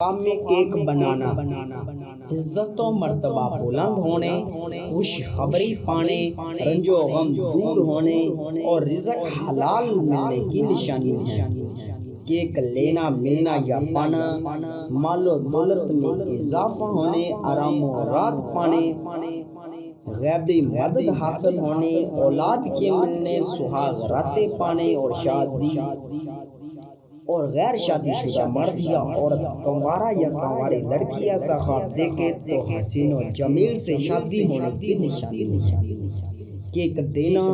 مقام میں کیک بنانا، عزت و مرتبہ بلند ہونے، خوش خبری پانے، رنج و غم دور ہونے اور رزق حلال ملنے کی نشانی ہے۔ کیک لینا، ملنا یا پانا، مال و دولت میں اضافہ ہونے، آرام و رات پانے، غیبی مدد حاصل ہونے، اولاد کے ملنے، سہاگ راتیں پانے اور شادی اور غیر شادی شدہ مرد یا عورت، کنوارا یا کنواری لڑکی ایسا خواب دیکھے تو حسین و جمیل سے شادی ہونے کی نشانی ہے۔ کیک دینا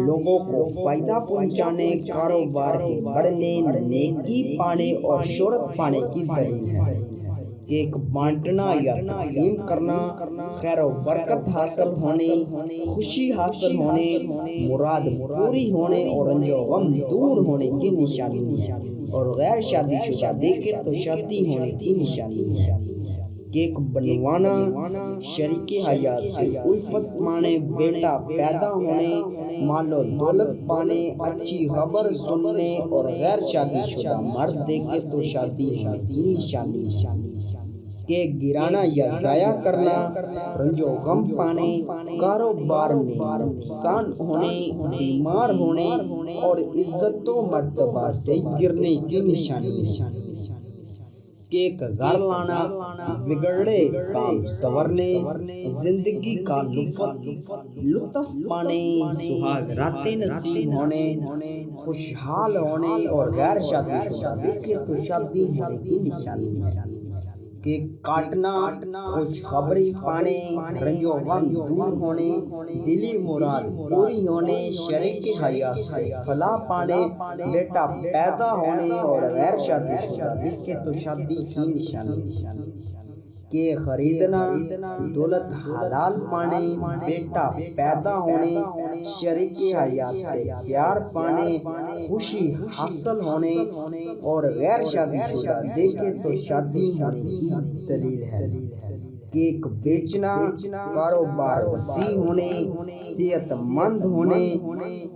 لوگوں کو فائدہ پہنچانے، کاروبار کے بڑھنے، نیکی پانے اور شہرت پانے کی دلیل ہے۔ کیک بانٹنا یا تقسیم کرنا خیر و برکت حاصل ہونے، خوشی حاصل ہونے، مراد پوری ہونے اور رنج و غم دور ہونے کی نشانی ہے، اور غیر شادی شدہ دیکھے تو شادی ہونے کی نشانی ہے۔ کیک بنوانا شریک حیات سے الفت پانے، بیٹا پیدا ہونے، مال و دولت پانے، اچھی خبر سننے اور غیر شادی شدہ مرد دیکھے تو شادی ہونے کی نشانی ہے۔ کیک گرانا یا ضائع کرنا، رنج و غم پانے، کاروبار میں نقصان ہونے، بیمار ہونے اور عزت و مرتبہ سے گرنے کی نشانی ہے۔ کیک گھر لانا، بگڑے کام سنورنے، زندگی کا لطف پانے، سہاگ راتیں نصیب ہونے، خوشحال ہونے اور غیر شادی شدہ دیکھے تو شادی ہونے کی نشانی ہے۔ کیک کاٹنا خوش خبری پانے، رنج و غم دور ہونے، دلی مراد پوری ہونے، شریک حیات سے فلاح پانے، بیٹا پیدا ہونے اور غیر شادی شدہ دیکھے تو شادی کی نشانی ہے۔ کیک خریدنا دولت حلال پانے، بیٹا پیدا ہونے، شریک حیات سے پیار پانے، خوشی حاصل ہونے اور غیر شادی شدہ دیکھے تو شادی ہونے کی دلیل ہے۔ کیک بیچنا کاروبار وسیع ہونے، صحت مند ہونے،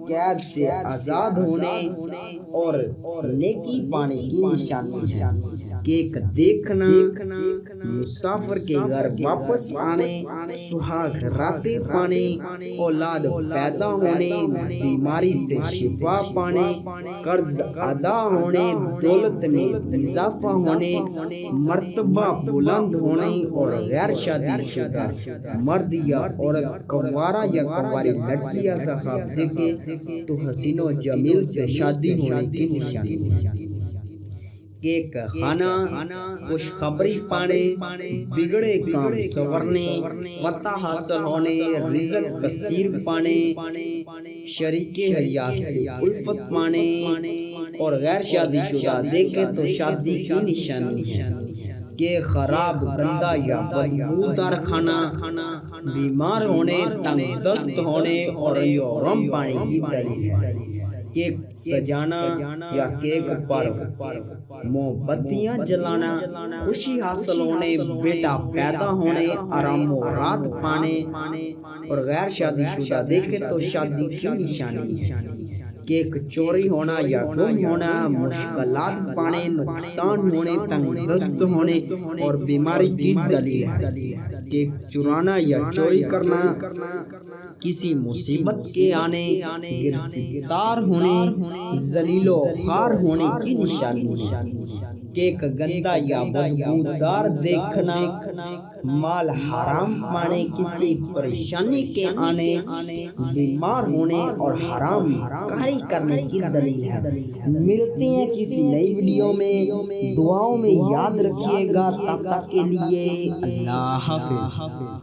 قید سے آزاد ہونے اور نیکی پانے کی نشانی ہے۔ کیک دیکھنا مسافر کے گھر واپس آنے، سہاگ راتیں پانے، اولاد پیدا ہونے، بیماری سے شفا پانے، قرض ادا ہونے، دولت میں اضافہ ہونے، مرتبہ بلند ہونے اور غیر شادی شدہ مرد یا عورت، کنوارا یا کنواری لڑکی ایسا خواب دیکھے تو حسین و جمیل سے شادی ہونے کی نشانی ہے۔ کیک کھانا خوش خبری پانے، بگڑے کام سنورنے، فتح حاصل ہونے، رزق کثیر پانے، شریک حیات سے الفت پانے اور غیر شادی شدہ دیکھے تو شادی کی نشانی ہے۔ کیک خراب گندا یا بدبودار کھانا، بیمار ہونے، تنگ دست ہونے اور غم پانے کی دلیل ہے۔ کیک سجانا یا کیک پر موم بتیاں جلانا، خوشی حاصل ہونے، بیٹا پیدا ہونے، آرام و رات پانے اور غیر شادی شدہ دیکھے تو شادی کی نشانی ہے۔ کیک چوری ہونا یا گم ہونا، مشکلات پانے، نقصان ہونے، تنگ دست ہونے اور بیماری کی دلیل ہے۔ کیک چرانا یا چوری کرنا، کسی مصیبت کے آنے، گرفتار ہونے، ذلیل و خوار ہونے کی نشانی ہے۔ کیک گندا یا بدبودار دیکھنا، مال حرام پانے، کسی پریشانی کے آنے، بیمار ہونے اور حرام کاری کرنے کی دلیل ہے۔ ملتے ہیں کسی نئی ویڈیو میں، دعاؤں میں یاد رکھیے گا، تب تک کے لیے اللہ حافظ۔